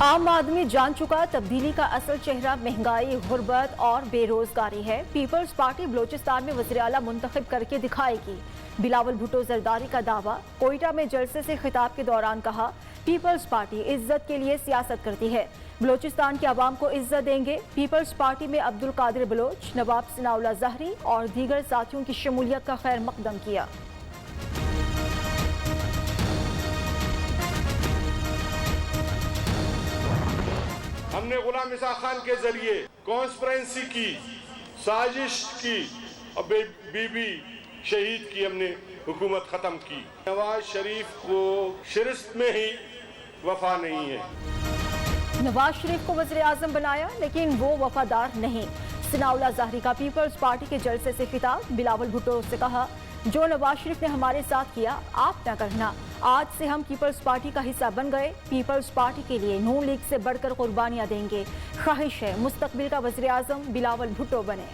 عام آدمی جان چکا تبدیلی کا اصل چہرہ مہنگائی، غربت اور بے روزگاری ہے۔ پیپلز پارٹی بلوچستان میں وزیر اعلیٰ منتخب کر کے دکھائے گی۔ بلاول بھٹو زرداری کا دعویٰ۔ کوئٹہ میں جلسے سے خطاب کے دوران کہا، پیپلز پارٹی عزت کے لیے سیاست کرتی ہے، بلوچستان کے عوام کو عزت دیں گے۔ پیپلز پارٹی میں عبدالقادر بلوچ، نواب ثناء اللہ زہری اور دیگر ساتھیوں کی شمولیت کا خیر مقدم کیا۔ ہم نے غلام اسحاق خان کے ذریعے کانسپرنسی کی، سازش کی اور بی بی شہید کی ہم نے حکومت ختم کی۔ نواز شریف کو شرست میں ہی وفا نہیں ہے۔ نواز شریف کو وزیر اعظم بنایا لیکن وہ وفادار نہیں۔ ثناء اللہ زہری کا پیپلز پارٹی کے جلسے سے خطاب۔ بلاول بھٹو سے کہا، جو نواز شریف نے ہمارے ساتھ کیا آپ نہ کرنا۔ آج سے ہم پیپلز پارٹی کا حصہ بن گئے، پیپلز پارٹی کے لیے نون لیگ سے بڑھ کر قربانیاں دیں گے۔ خواہش ہے مستقبل کا وزیر اعظم بلاول بھٹو بنے۔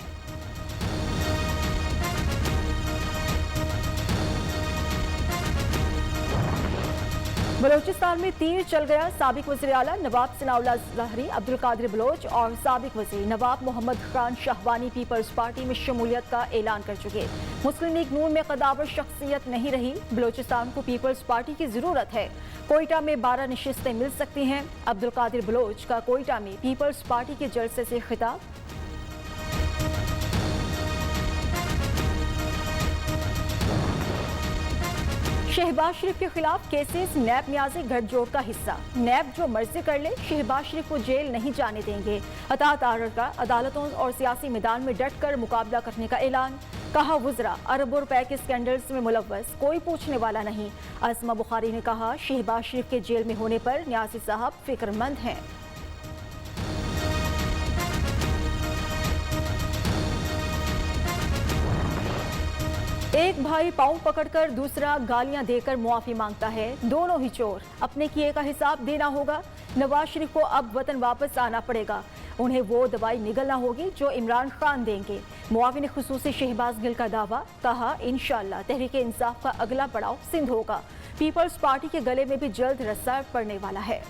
بلوچستان میں تیر چل گیا۔ سابق وزیر اعلیٰ نواب ثناء اللہ زہری، عبدالقادر بلوچ اور سابق وزیر نواب محمد خان شاہوانی پیپلز پارٹی میں شمولیت کا اعلان کر چکے۔ مسلم لیگ نون میں قداور شخصیت نہیں رہی، بلوچستان کو پیپلز پارٹی کی ضرورت ہے۔ کوئٹہ میں 12 نشستیں مل سکتی ہیں۔ عبدالقادر بلوچ کا کوئٹہ میں پیپلز پارٹی کے جلسے سے خطاب۔ شہباز شریف کے خلاف کیسز، نیب نیازی گٹھ جوڑ کا حصہ۔ نیب جو مرضی کر لے، شہباز شریف کو جیل نہیں جانے دیں گے۔ اطاعت آرڈر کا عدالتوں اور سیاسی میدان میں ڈٹ کر مقابلہ کرنے کا اعلان۔ کہا، وزراء اربوں روپے کے اسکینڈلز میں ملوث، کوئی پوچھنے والا نہیں۔ عاصمہ بخاری نے کہا، شہباز شریف کے جیل میں ہونے پر نیازی صاحب فکر مند ہیں۔ ایک بھائی پاؤں پکڑ کر دوسرا گالیاں دے کر معافی مانگتا ہے، دونوں ہی چور، اپنے کیے کا حساب دینا ہوگا۔ نواز شریف کو اب وطن واپس آنا پڑے گا، انہیں وہ دوائی نگلنا ہوگی جو عمران خان دیں گے۔ معاون خصوصی شہباز گل کا دعویٰ، کہا انشاءاللہ تحریک انصاف کا اگلا پڑاؤ سندھ ہوگا، پیپلز پارٹی کے گلے میں بھی جلد رسا پڑنے والا ہے۔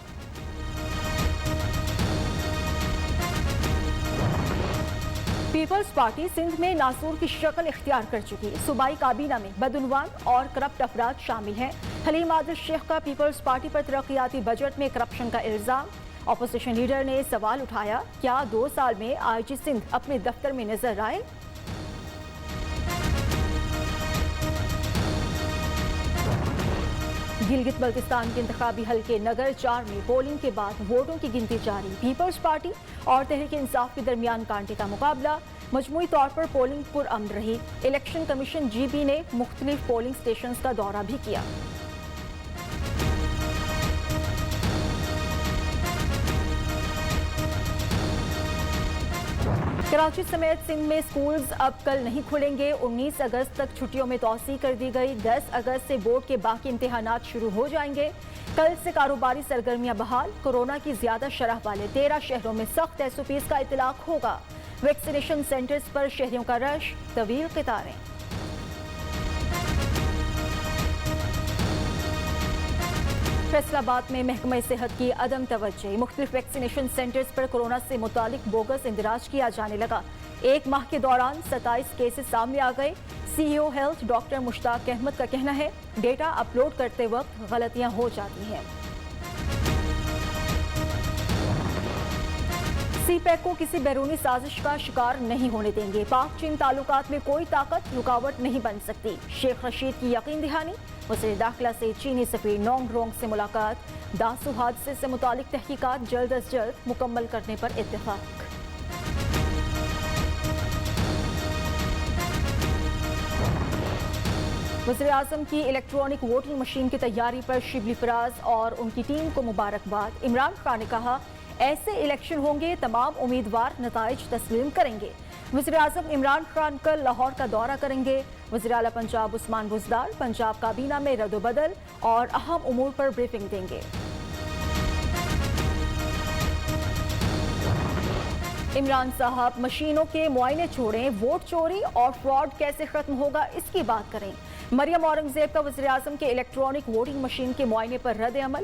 پیپلز پارٹی سندھ میں ناسور کی شکل اختیار کر چکی۔ صوبائی کابینہ میں بدعنوان اور کرپٹ افراد شامل ہیں۔ حلیم عادل شیخ کا پیپلز پارٹی پر ترقیاتی بجٹ میں کرپشن کا الزام۔ اپوزیشن لیڈر نے سوال اٹھایا، کیا 2 سال میں آئی جی سندھ اپنے دفتر میں نظر آئے؟ گلگت بلتستان کے انتخابی حلقے نگر 4 میں پولنگ کے بعد ووٹوں کی گنتی جاری۔ پیپلز پارٹی اور تحریک انصاف کے درمیان کانٹے کا مقابلہ۔ مجموعی طور پر پولنگ پرامن رہی۔ الیکشن کمیشن جی بی نے مختلف پولنگ سٹیشنز کا دورہ بھی کیا۔ کراچی سمیت سندھ میں سکولز اب کل نہیں کھلیں گے۔ 19 اگست تک چھٹیوں میں توسیع کر دی گئی۔ 10 اگست سے بورڈ کے باقی امتحانات شروع ہو جائیں گے۔ کل سے کاروباری سرگرمیاں بحال۔ کورونا کی زیادہ شرح والے 13 شہروں میں سخت SOPs کا اطلاق ہوگا۔ ویکسینیشن سینٹرز پر شہریوں کا رش، طویل قطاریں۔ فیصل آباد میں محکمہ صحت کی عدم توجہی، مختلف ویکسینیشن سینٹرز پر کورونا سے متعلق بوگس اندراج کیا جانے لگا۔ 1 ماہ کے دوران 27 کیسز سامنے آ گئے۔ CEO ہیلتھ ڈاکٹر مشتاق احمد کا کہنا ہے، ڈیٹا اپلوڈ کرتے وقت غلطیاں ہو جاتی ہیں۔ سی پیک کو کسی بیرونی سازش کا شکار نہیں ہونے دیں گے۔ پاک چین تعلقات میں کوئی طاقت رکاوٹ نہیں بن سکتی۔ شیخ رشید کی یقین دہانی۔ وزیر داخلہ سے چینی سفیر نونگ رونگ سے ملاقات۔ داسو حادثے سے متعلق تحقیقات جلد از جلد مکمل کرنے پر اتفاق۔ وزیر اعظم کی الیکٹرانک ووٹنگ مشین کی تیاری پر شبلی فراز اور ان کی ٹیم کو مبارکباد۔ عمران خان نے کہا، ایسے الیکشن ہوں گے تمام امیدوار نتائج تسلیم کریں گے۔ وزیر اعظم عمران خان کل لاہور کا دورہ کریں گے۔ وزیر اعلیٰ پنجاب عثمان بزدار پنجاب کابینہ میں رد و بدل اور اہم امور پر بریفنگ دیں گے۔ عمران صاحب مشینوں کے معائنے چھوڑیں، ووٹ چوری اور فراڈ کیسے ختم ہوگا اس کی بات کریں۔ مریم اورنگزیب کا وزیر اعظم کے الیکٹرانک ووٹنگ مشین کے معائنے پر رد عمل۔